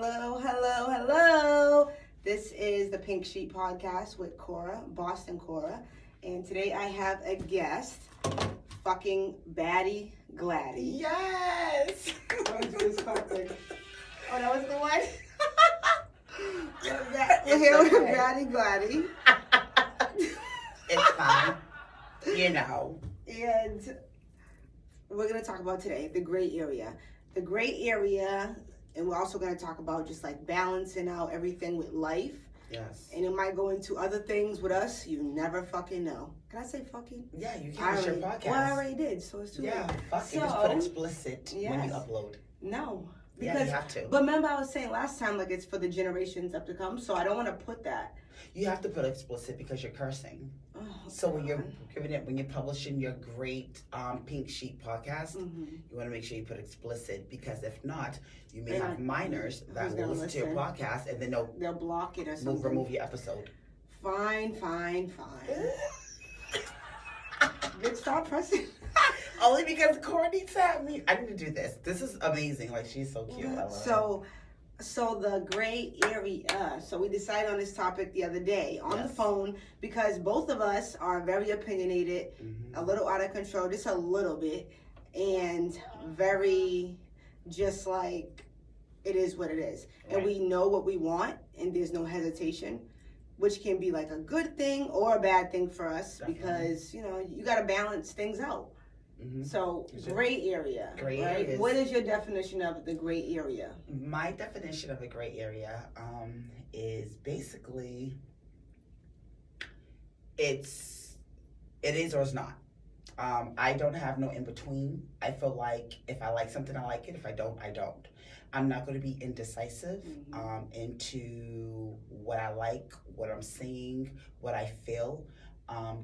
Hello. This is the Pink Sheet Podcast with Cora, Boston Cora. And today I have a guest, fucking Baddy Gladdy. Yes! What was this fucking? Oh, that was the one? We're here with Baddy Gladdy. It's fine. You know. And we're going to talk about today the gray area. The gray area, and we're also going to talk about just like balancing out everything with life. Yes. And it might go into other things with us. You never fucking know. Can I say fucking? Yeah, you can. It's your podcast. Well, I already did, so it's too late. Fuck it. Just put explicit when you Yes. upload. No. Yeah, you have to. But remember I was saying last time, like, it's for the generations up to come, so I don't want to put that. You have to put explicit because you're cursing. Oh, So when you're God. giving it, when you're publishing your great Pink Sheet podcast, you want to make sure you put explicit because if not, you may have minors that who's will gonna listen to your podcast and then They'll block it or something. remove your episode. Fine. Bitch, stop pressing. Only because Courtney tapped me. I need to do this. This is amazing. Like, she's so cute. I love her. So the gray area. So we decided on this topic the other day on the Yes. phone because both of us are very opinionated, a little out of control, just a little bit, and very just like it is what it is. Right. And we know what we want, and there's no hesitation, which can be like a good thing or a bad thing for us. Definitely. Because, you know, you got to balance things out. So, gray area, Gray right? areas. What is your definition of the gray area? My definition of a gray area is basically it is or it's not. I don't have no in between. I feel like if I like something, I like it. If I don't, I don't. I'm not going to be indecisive into what I like, what I'm seeing, what I feel.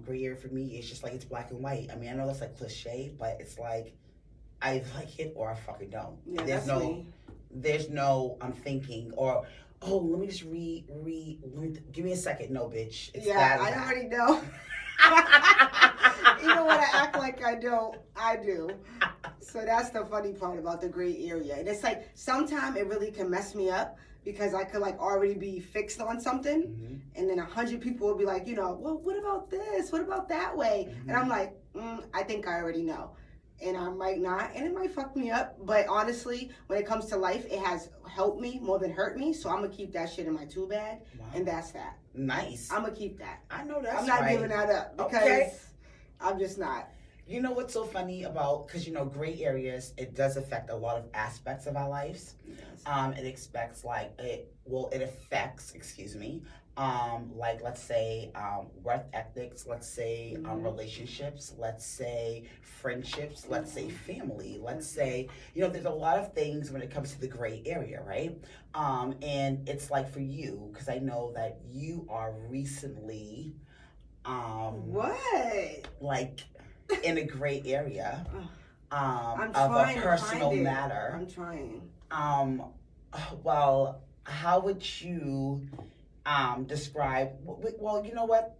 Gray area for me is just like it's black and white. I mean, I know that's like cliche, but it's like I like it or I fucking don't. Yeah, there's that's no, me. there's no I'm thinking or let me just give me a second. No, bitch. It's Yeah, that or I that. already know. Even when I act like I don't, I do. So that's the funny part about the gray area. And it's like sometimes it really can mess me up because I could like already be fixed on something, and then 100 people will be like, you know, well, what about this? What about that way? And I'm like, I think I already know. And I might not, and it might fuck me up. But honestly, when it comes to life, it has helped me more than hurt me. So I'm gonna keep that shit in my tool bag, and that's that. Nice. I'm gonna keep that. I know that's I'm not right. giving that up because Okay. I'm just not. You know what's so funny about, because you know, gray areas, it does affect a lot of aspects of our lives. Yes. It affects, like let's say work ethics, let's say relationships, let's say friendships, let's say family, let's say, you know, there's a lot of things when it comes to the gray area, right? And it's like for you, because I know that you are recently, What? like in a gray area I'm of trying a to personal find it. matter. I'm trying. Well, how would you describe? Well, you know what?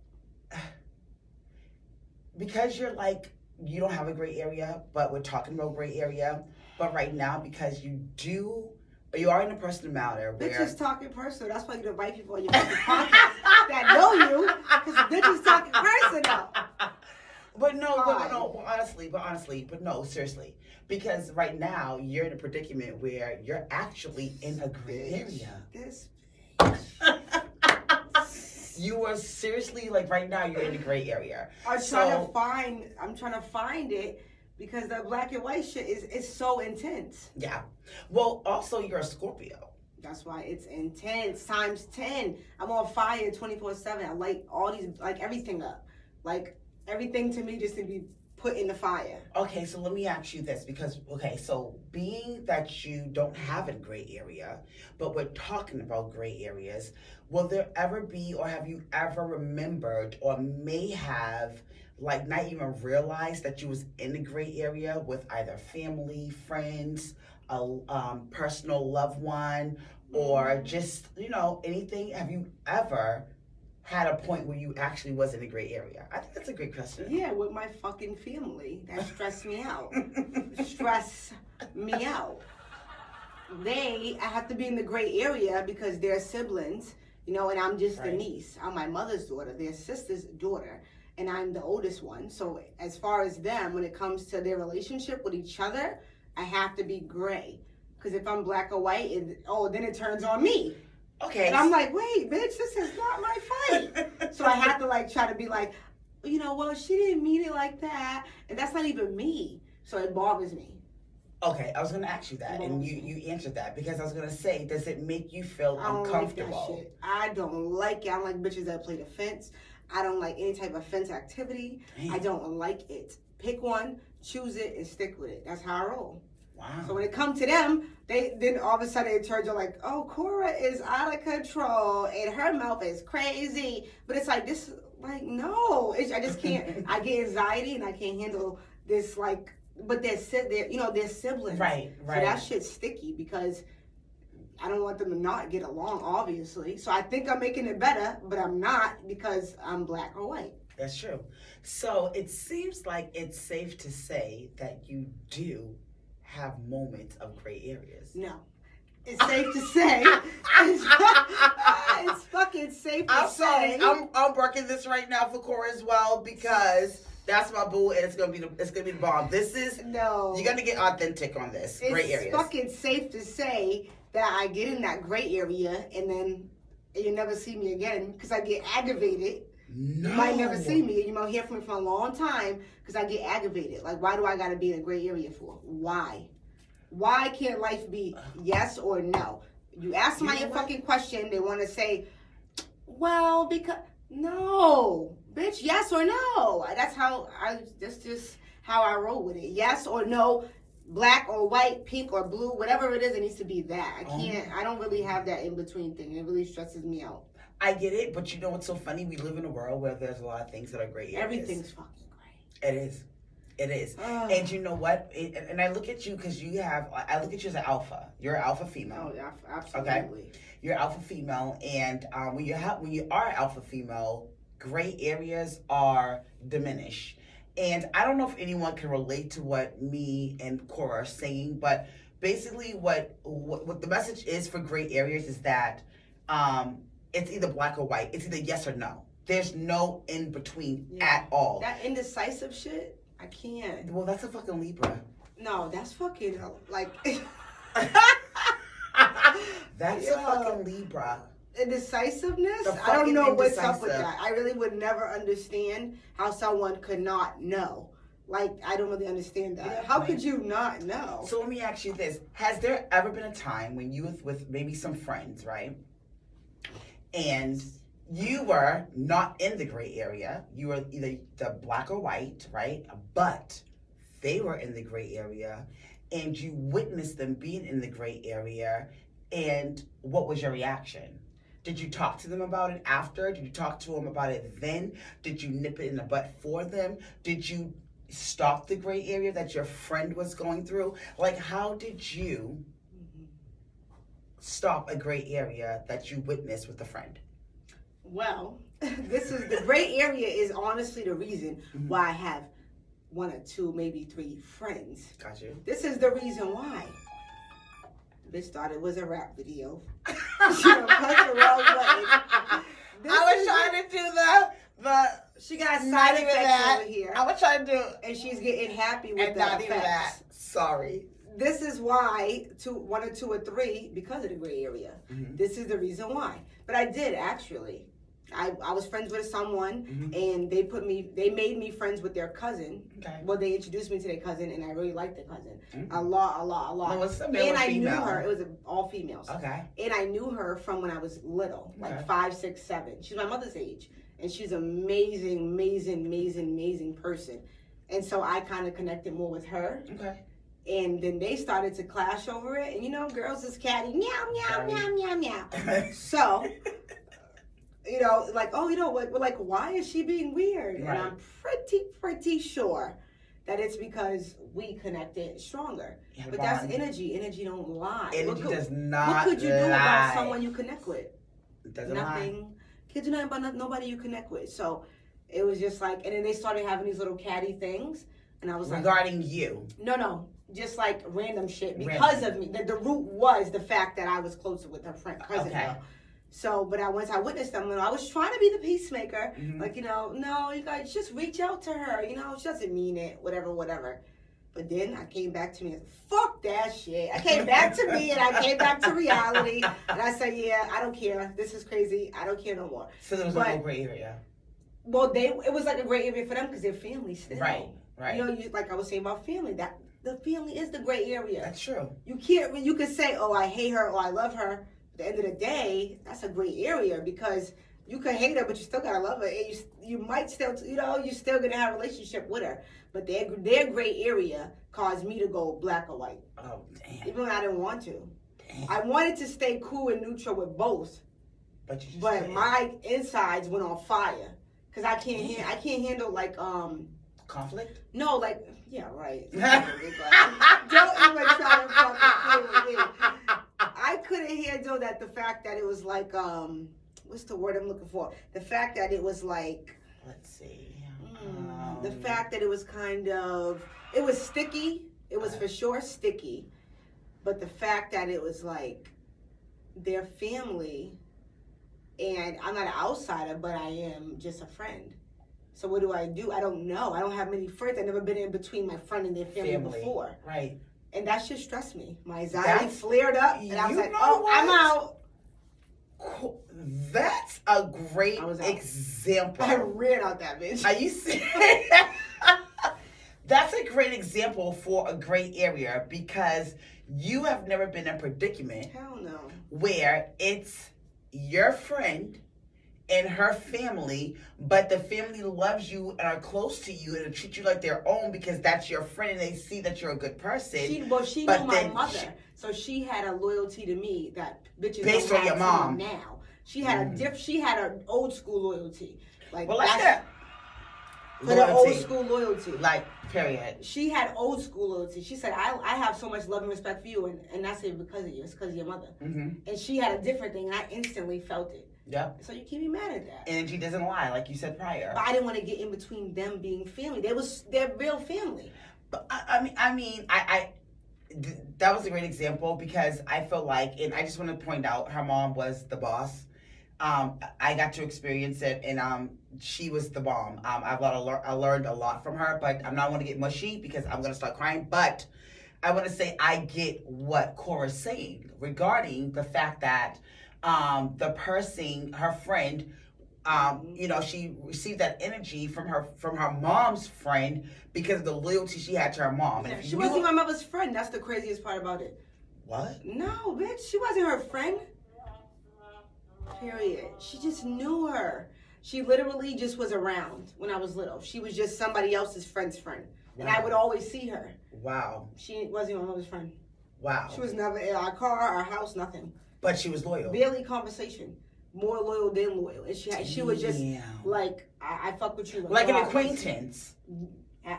Because you're like you don't have a gray area, but we're talking about gray area. But right now, because you are in a personal matter where Bitches talking personal. That's why you invite people on your fucking podcast that know you, because bitches talking personal. But no, seriously. Because right now, you're in a predicament where you're actually in a gray area. This You are seriously, like right now, you're in a gray area. I'm trying to find it because the black and white shit is so intense. Yeah. Well, also, you're a Scorpio. That's why it's intense times 10. I'm on fire 24/7. I light all these, like everything up. Like everything to me just to be put in the fire. Okay, so let me ask you this because, so being that you don't have a gray area, but we're talking about gray areas, will there ever be or have you ever remembered or may have like not even realized that you was in a gray area with either family, friends, a personal loved one, or just, you know, anything? Have you ever had a point where you actually was in a gray area? I think that's a great question. Yeah, with my fucking family. That stressed me out. Stress me out. I have to be in the gray area because they're siblings, you know, and I'm just the niece. I'm my mother's daughter, their sister's daughter, and I'm the oldest one. So as far as them, when it comes to their relationship with each other, I have to be gray. Because if I'm black or white, then it turns on me. Okay. And I'm like, wait, bitch, this is not my fight. So I have to like try to be like, you know, well, she didn't mean it like that. And that's not even me. So it bothers me. Okay, I was going to ask you that, and you answered that, because I was going to say, does it make you feel I don't uncomfortable? like that shit. I don't like it. I don't like bitches that play the fence. I don't like any type of fence activity. Damn. I don't like it. Pick one, choose it, and stick with it. That's how I roll. Wow. So when it comes to them, then all of a sudden it turns out like, oh, Cora is out of control and her mouth is crazy. But it's like this, like no, I just can't. I get anxiety and I can't handle this. Like, but they're siblings, right? So that shit's sticky because I don't want them to not get along, obviously. So I think I'm making it better, but I'm not because I'm black or white. That's true. So it seems like it's safe to say that you do have moments of gray areas. No. It's safe to say. It's fucking safe to say. I'm working this right now for Cora as well because that's my boo and it's gonna be the bomb. You're gonna get authentic on this. Gray areas. It's fucking safe to say that I get in that gray area and then you never see me again because I get aggravated. No. You might never see me. You might hear from me for a long time because I get aggravated. Like, why do I got to be in a gray area for? Why? Why can't life be yes or no? You ask somebody a fucking question, they want to say, well, because... No. Bitch, yes or no. That's just how I roll with it. Yes or no. Black or white, pink or blue, whatever it is, it needs to be that. I don't really have that in-between thing. It really stresses me out. I get it, but you know what's so funny? We live in a world where there's a lot of things that are gray areas. Everything's fucking gray. It is. And you know what? And I look at you because I look at you as an alpha. You're an alpha female. Oh, yeah, absolutely. Okay? You're alpha female, and when you are alpha female, gray areas are diminished. And I don't know if anyone can relate to what me and Cora are saying, but basically what the message is for gray areas is that it's either black or white. It's either yes or no. There's no in between at all. That indecisive shit, I can't. Well, that's a fucking Libra. No, that's fucking like. That's a fucking Libra. Indecisiveness? I don't know what's up with that. I really would never understand how someone could not know. Like, I don't really understand that. How could you not know? So let me ask you this. Has there ever been a time when you was with maybe some friends, right? And you were not in the gray area. You were either the black or white, right? But they were in the gray area and you witnessed them being in the gray area. And what was your reaction? Did you talk to them about it after? Did you talk to them about it then? Did you nip it in the butt for them? Did you stop the gray area that your friend was going through? Like, how did you stop a gray area that you witnessed with a friend? Well, the gray area is honestly the reason why I have one or two, maybe three friends. Got you. This is the reason why. Bitch thought it was a rap video. She pressed the wrong button. I was trying to do the she got side effects over here. I was trying to do and she's getting happy with the not effects. even that. Sorry. This is why one or two or three, because of the gray area. This is the reason why. But I did actually. I was friends with someone and they made me friends with their cousin. Okay. Well, they introduced me to their cousin and I really liked the cousin. A lot. Well, and I knew her. It was all females. Okay. And I knew her from when I was little, like 5, 6, 7. She's my mother's age. And she's an amazing person. And so I kind of connected more with her. Okay. And then they started to clash over it. And you know, girls is catty. Meow, meow, meow, meow, meow. So... you know, like, oh, you know what? Well, like, why is she being weird? Right. And I'm pretty sure that it's because we connected stronger. But that's energy. Energy don't lie. Energy does not lie. What could you do about someone you connect with? It doesn't nothing. Lie. Kids do nothing about nobody you connect with. So it was just like, and then they started having these little catty things. And I was regarding you. No. just like random shit because of me. The root was the fact that I was closer with her friend cousin. Okay. So, but once I witnessed them, I was trying to be the peacemaker. Mm-hmm. Like, no, you guys just reach out to her. She doesn't mean it. Whatever. But then I came back to me and said, fuck that shit. I came back to me and I came back to reality. And I said, yeah, I don't care. This is crazy. I don't care no more. So there was no gray area. Well, it was like a gray area for them because they're family still. Right. Like I was saying about family, that the family is the gray area. That's true. You could say, oh, I hate her or I love her. At the end of the day, that's a gray area because you could hate her, but you still gotta love her. And you might still, you're still gonna have a relationship with her. But their gray area caused me to go black or white. Oh, damn. Even when I didn't want to. Damn. I wanted to stay cool and neutral with both. But my insides went on fire. Because I can't handle like conflict? No, like yeah, right. Don't even try to fucking play with me. I couldn't handle that. The fact that it was like what's the word I'm looking for? The fact that it was like, let's see. The fact that it was it was sticky. It was for sure sticky. But the fact that it was like their family, and I'm not an outsider, but I am just a friend. So what do? I don't know. I don't have many friends. I've never been in between my friend and their family before. Right. And that shit stressed me. My anxiety flared up, and I was like, I'm out. Cool. That's a great example. I ran out that bitch. Are you serious? That's a great example for a gray area because you have never been in a predicament. Hell no. Where it's your friend and her family, but the family loves you and are close to you and treat you like their own because that's your friend and they see that you're a good person. She knew my mother, so she had a loyalty to me that bitches based don't on your have mom. Now she had she had an old school loyalty, like well, like that. For the old school loyalty, like period. She had old school loyalty. She said, "I have so much love and respect for you, and that's it because of you. It's because of your mother." Mm-hmm. And she had a different thing, and I instantly felt it. Yep. So you can't be mad at that. Energy doesn't lie, like you said prior. But I didn't want to get in between them being family. They're real family. But I mean, that was a great example because I feel like, and I just want to point out, her mom was the boss. I got to experience it, and she was the bomb. I learned a lot from her, but I'm not want to get mushy because I'm going to start crying. But I want to say I get what Cora's saying regarding the fact that the person, her friend, she received that energy from her mom's friend because of the loyalty she had to her mom. And she wasn't my mother's friend. That's the craziest part about it. What? No, bitch, she wasn't her friend. Period. She just knew her. She literally just was around when I was little. She was just somebody else's friend's friend. Wow. And I would always see her. Wow. She wasn't my mother's friend. Wow. She was never in our car, our house, nothing. But she was loyal. Barely conversation. More loyal than loyal. And she was just like, I fuck with you. Like an acquaintance.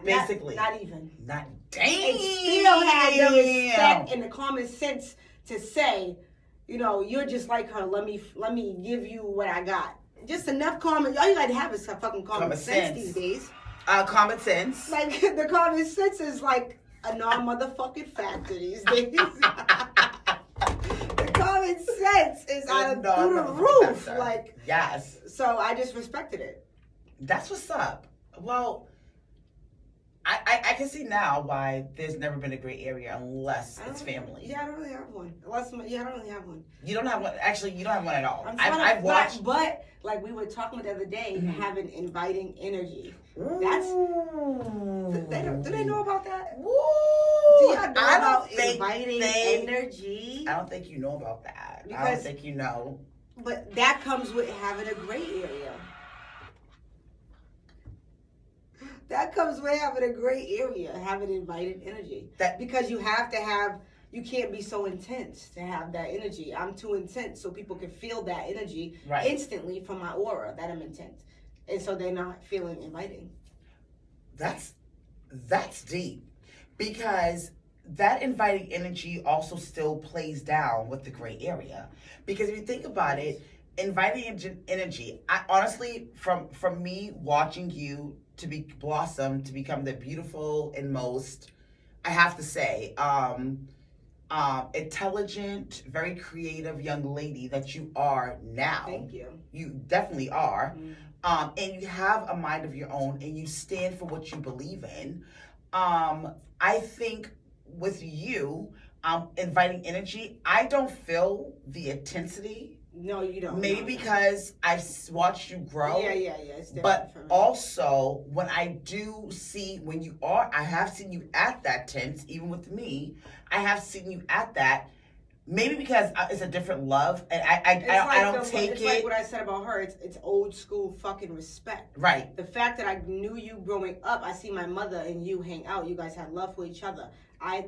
Basically. Not even. Not damn. And still had the respect and the common sense to say, you're just like her. Let me give you what I got. Just enough common. All you gotta have is some fucking common sense these days. Common sense. Like the common sense is like a non-motherfucking factor these days. The common sense is through the roof. Factor. Like yes. So I just respected it. That's what's up. Well, I can see now why there's never been a gray area unless it's family. Yeah, I don't really have one. I don't really have one. You don't have one. Actually, you don't have one at all. I've watched, but like we were talking about the other day, having inviting energy. That's. Do they know about that? Woo! Do y'all know about inviting energy? I don't think you know about that. I don't think you know. But that comes with having a gray area. That comes with having a gray area, having invited energy. Because you can't be so intense to have that energy. I'm too intense so people can feel that energy instantly from my aura that I'm intense. And so they're not feeling inviting. That's deep. Because that inviting energy also still plays down with the gray area. Because if you think about it, inviting energy, I honestly, from me watching you to be blossom, to become the beautiful and most, I have to say, intelligent, very creative young lady that you are now. Thank you. You definitely are. Mm. And you have a mind of your own and you stand for what you believe in. I think with you, inviting energy, I don't feel the intensity. No, you don't. Maybe because I've watched you grow. Yeah. It's different But for me. also, when I do see when you are, I have seen you at that tense, even with me. I have seen you at that. Maybe because it's a different love, and I don't take it's it. It's like what I said about her. It's old school fucking respect. Right. The fact that I knew you growing up, I see my mother and you hang out. You guys had love for each other.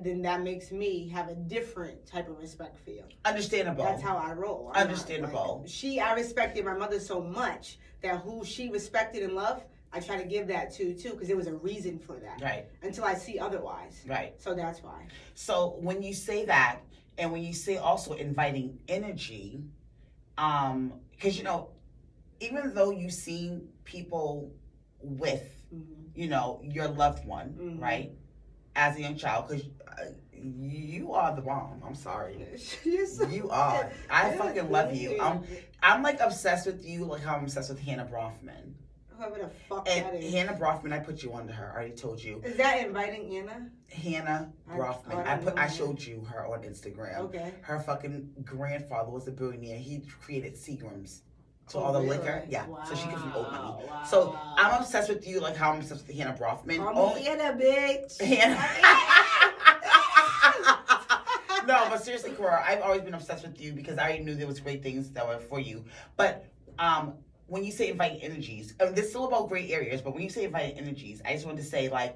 Then that makes me have a different type of respect for you. Understandable. That's how I roll. Understandable. I respected my mother so much that who she respected and loved, I try to give that to too, because there was a reason for that. Right. Until I see otherwise. Right. So that's why. So when you say that, and when you say also inviting energy, because even though you've seen people with, your loved one, right, as a young child, because you are the bomb. I'm sorry. You are. I fucking love you. I'm like obsessed with you, like how I'm obsessed with Hannah Brofman. Whoever the fuck And that is. Hannah Brofman, I put you under her. I already told you. Is that inviting Anna? Hannah Brofman. I showed you her on Instagram. Okay. Her fucking grandfather was a billionaire. He created Seagrams. So all the liquor. Yeah. Wow. So she gives me old money. Wow. So I'm obsessed with you like how I'm obsessed with Hannah Brofman. Call me Anna, bitch. Hannah. No, but seriously, Cora, I've always been obsessed with you because I already knew there was great things that were for you. But when you say inviting energies, this is still about great areas, but when you say inviting energies, I just wanted to say, like,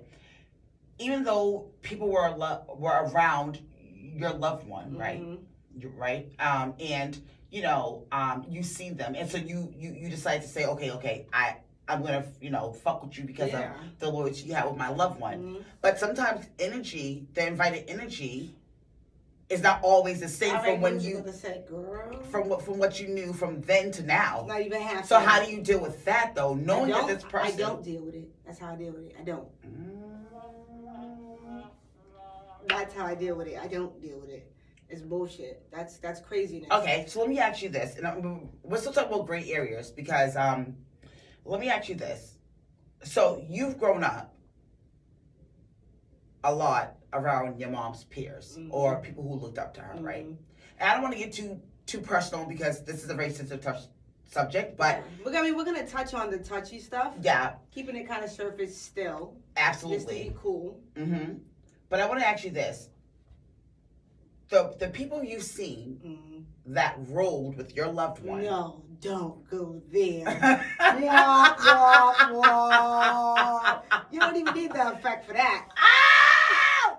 even though people were around your loved one, right? Right? And, you see them. And so you decide to say, okay, I'm going to, fuck with you because of the loyalty you have with my loved one. But sometimes energy, the invited energy, is not always the same from when you from what you knew from then to now. Not even half. So how do you deal with that though? Knowing that this person, I don't deal with it. That's how I deal with it. I don't. That's how I deal with it. I don't deal with it. It's bullshit. That's craziness. Okay, so let me ask you this, and we're still talking about gray areas because let me ask you this. So you've grown up a lot around your mom's peers or people who looked up to her, right? And I don't want to get too personal because this is a very sensitive, tough subject, but we're gonna touch on the touchy stuff. Yeah, keeping it kind of surface still. Absolutely, just to be cool. But I want to ask you this: the people you've seen that rolled with your loved one. No, don't go there. Wah, wah, wah. You don't even need the effect for that.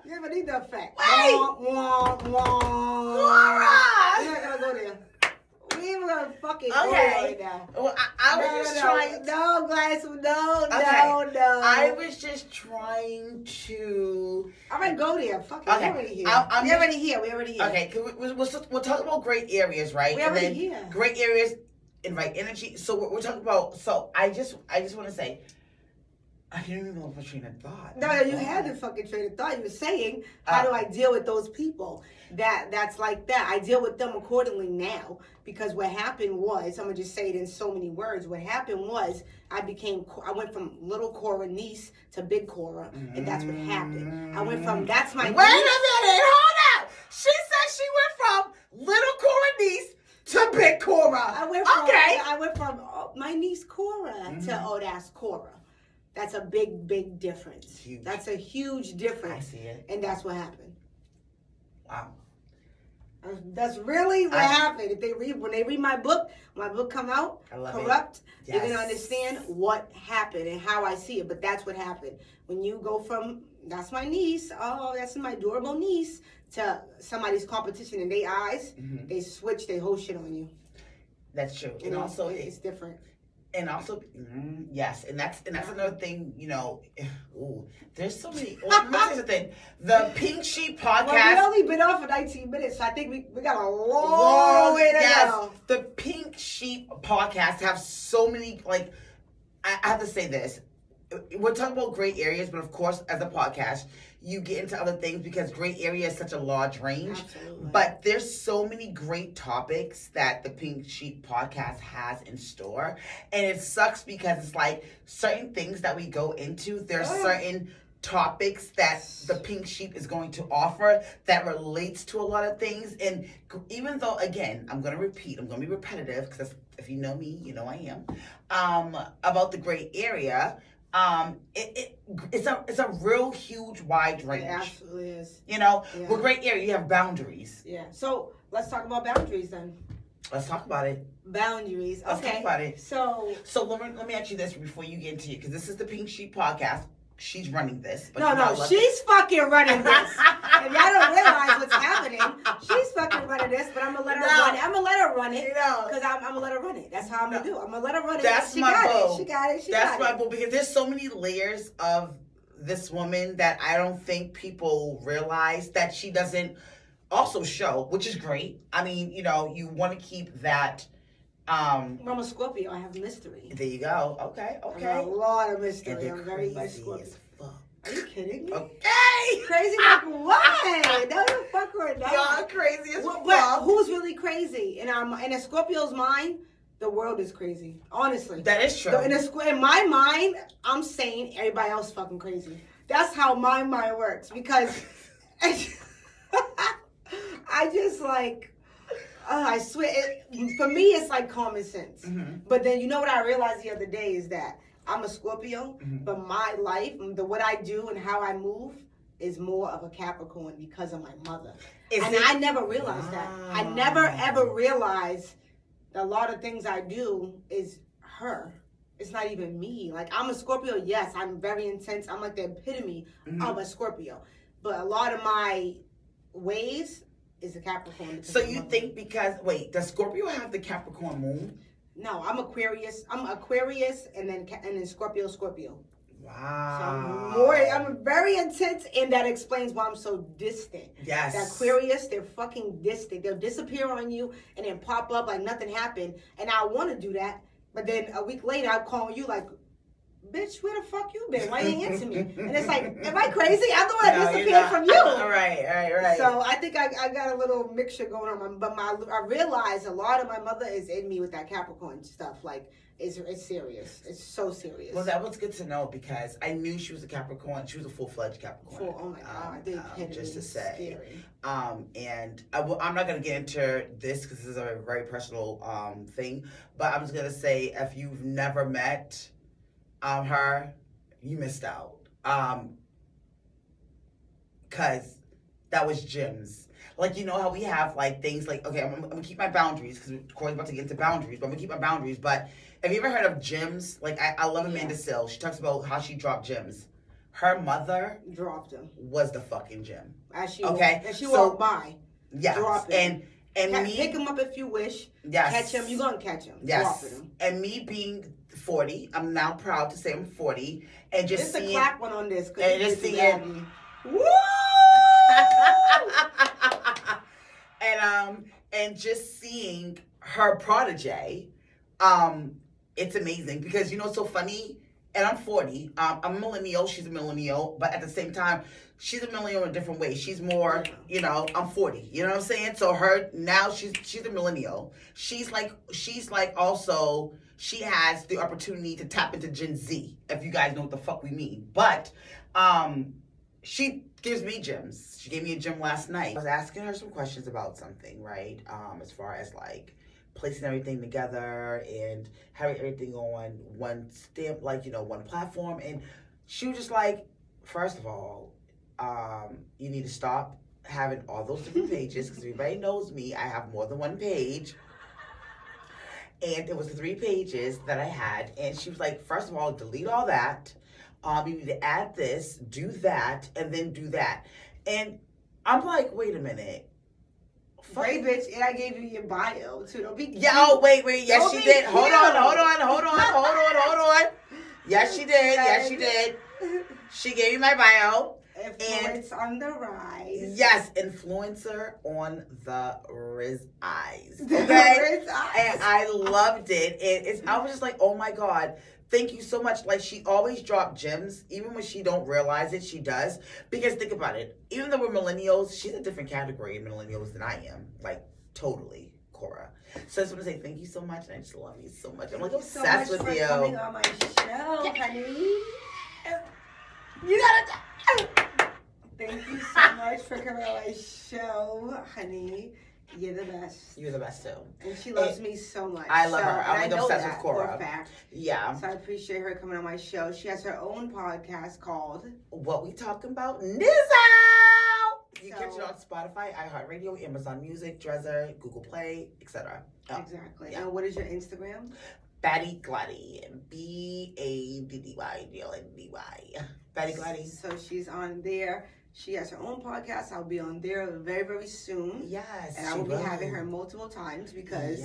You don't need the effect. Wait! Wah, wah, wah. Laura! We're not gonna go there. We ain't gonna fucking go Okay. right now. Well, I was just trying. No, Gladys, no. I was just trying to. All right, go there. Fuck it. Okay. We already here. We already here. Okay, we'll talk about great areas, right? We already here. Great areas invite energy. So we're talking about. So I just want to say. I didn't even know if I train of thought. No, you had the fucking train of thought. You were saying, how do I deal with those people? That's like that. I deal with them accordingly now because what happened was, I'm gonna just say it in so many words. What happened was I went from little Cora niece to big Cora, and that's what happened. I went from that's my Wait a minute, hold up. She said she went from little Cora niece to big Cora. I went from my niece Cora to that's Cora. That's a big difference. Huge. That's a huge difference. I see it. And that's what happened. Wow. That's really what happened. When they read my book come out, Corrupt, Yes. they're gonna understand what happened and how I see it. But that's what happened. When you go from that's my niece, that's my adorable niece, to somebody's competition in their eyes, they switch their whole shit on you. That's true. And also it's different. And also, yes, and that's another thing. There's so many. Well, let me tell you something. The Pink Sheep podcast. Well, we only been off for 19 minutes, so I think we got a long way to go. The Pink Sheep podcast have so many. Like, I have to say this. we're talking about gray areas, but of course, as a podcast, you get into other things because gray area is such a large range. Absolutely. But there's so many great topics that the Pink Sheep podcast has in store. And it sucks because it's like certain things that we go into, there's certain topics that the Pink Sheep is going to offer that relates to a lot of things. And even though, again, I'm going to repeat, I'm going to be repetitive because if you know me, you know I am, about the gray area, it's a real huge wide range. It absolutely is. You know, with gray area, you have boundaries. Yeah. So let's talk about boundaries then. Let's talk about it. Boundaries. Okay. Let's talk about it. So let me ask you this before you get into it, because this is the Pink Sheep podcast. She's running this. But no, she's fucking running this. If y'all don't realize what's happening, she's fucking running this. But I'm gonna let her run it. I'm gonna let her run it. Because I'm gonna let her run it. That's how I'm gonna do. I'm gonna let her run it. That's she my got boo. It. She got it. That's my boo. Because there's so many layers of this woman that I don't think people realize that she doesn't also show, which is great. I mean, you know, you want to keep that. I'm a Scorpio. I have mystery. There you go. Okay. I have a lot of mystery. I'm very much crazy Scorpio. as fuck. Are you kidding me? Okay. Crazy like what? Don't you fuck her down. Y'all crazy as But fuck. who's really crazy? In a Scorpio's mind, the world is crazy. Honestly. That is true. In my mind, I'm saying everybody else fucking crazy. That's how my mind works. Because I just like, I swear, for me, it's like common sense. Mm-hmm. But then you know what I realized the other day is that I'm a Scorpio, but my life, what I do and how I move is more of a Capricorn because of my mother. I never realized that. I never ever realized that a lot of things I do is her. It's not even me. Like, I'm a Scorpio, yes, I'm very intense. I'm like the epitome of a Scorpio. But a lot of my ways is a Capricorn. So you think does Scorpio have the Capricorn moon? No, I'm Aquarius. I'm Aquarius and then Scorpio. Wow. So I'm very intense, and that explains why I'm so distant. Yes. The Aquarius, they're fucking distant. They'll disappear on you and then pop up like nothing happened. And I want to do that, but then a week later I'll call you like, bitch, where the fuck you been? Why you ain't answer me? And it's like, am I crazy? I'm the one that disappeared from you. Right. So I think I got a little mixture going on. But I realized a lot of my mother is in me with that Capricorn stuff. Like, it's serious. It's so serious. Well, that was good to know because I knew she was a Capricorn. She was a full-fledged Capricorn. Oh my God. Just to say. Scary. And I'm not going to get into this because this is a very personal thing. But I'm just going to say, if you've never met her, you missed out. Cause that was gems. Like, you know how we have like things like, okay, I'm gonna keep my boundaries because Corey's about to get into boundaries, but I'm gonna keep my boundaries. But have you ever heard of gems? Like, I love Amanda Sill. She talks about how she dropped gems. Her mother dropped them. Was the fucking gem. As she walked by. Yes. Drop them. And pick them up if you wish. Yes. Catch them. You're gonna catch them. Yes. Drop them. And me being 40, I'm now proud to say I'm 40, and just seeing. Just a clap one on this. And just seeing. Woo! and just seeing her protege, it's amazing because you know it's so funny. And I'm 40. I'm a millennial. She's a millennial, but at the same time, she's a millennial in a different way. She's more, you know. I'm 40. You know what I'm saying? So her now she's a millennial. She's like also. She has the opportunity to tap into Gen Z, if you guys know what the fuck we mean. But she gives me gems. She gave me a gem last night. I was asking her some questions about something, right? As far as like placing everything together and having everything on one stamp, like, you know, one platform. And she was just like, first of all, you need to stop having all those different pages because everybody knows me. I have more than one page. And it was 3 pages that I had. And she was like, first of all, delete all that. You need to add this, do that, and then do that. And I'm like, wait a minute. Great bitch, and I gave you your bio too. Don't be cute. Yeah, oh, wait. Yes, she did. Hold on. Yes, she did. Yes, she did. She gave me my bio. Influence on the rise. Yes, influencer on the rise. Okay? And I loved it. And I was just like, oh my God. thank you so much. Like, she always dropped gems, even when she don't realize it, she does. Because think about it, even though we're millennials, she's a different category of millennials than I am. Like, totally, Cora. So I just want to say thank you so much, and I just love you so much. I'm like obsessed with you. Thank you so much for coming on my show, honey. You gotta. Thank you so much for coming on my show, honey. You're the best. You're the best too. And she loves me so much. I love her. I'm like obsessed with Cora. For a fact. Yeah. So I appreciate her coming on my show. She has her own podcast called What We Talking About Nizzo. You can catch it on Spotify, iHeartRadio, Amazon Music, Dresser, Google Play, etc. Oh, exactly. yeah. And what is your Instagram? Baddy Gladdy. BADDY GLADY. Baddy Gladdy. So she's on there. She has her own podcast. I'll be on there very, very soon. Yes. And I will be having her multiple times because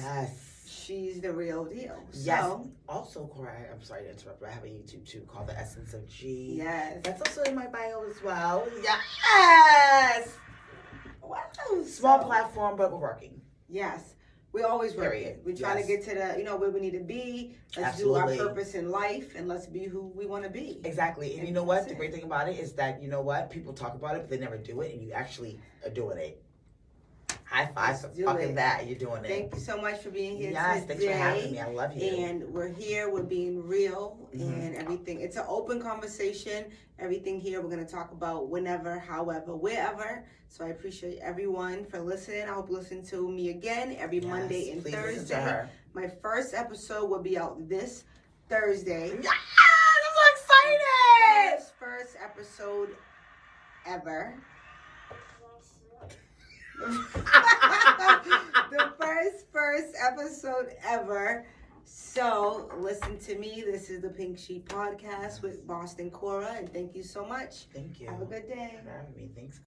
she's the real deal. Yes. So, also, Cora, I'm sorry to interrupt, but I have a YouTube too called The Essence of G. Yes. That's also in my bio as well. Yes. Wow. Small platform, but we're working. Yes. We always work it. We try to get to the, where we need to be. Let's do our purpose in life and let's be who we want to be. Exactly. And you know what? The great thing about it is that, you know what? People talk about it, but they never do it, and you actually are doing it. High five for fucking that. You're doing it. Thank you so much for being here today. Yes, thanks for having me. I love you. And we're here. We're being real and everything. It's an open conversation. Everything here we're going to talk about whenever, however, wherever. So I appreciate everyone for listening. I hope you listen to me again every Monday and Thursday. My first episode will be out this Thursday. Yes! I'm so excited! First episode ever. The first episode ever. So listen to me. This is the Pink Sheep Podcast with Boston Cora, and thank you so much. Thank you. Have a good day. Thanks for having me. Thanks.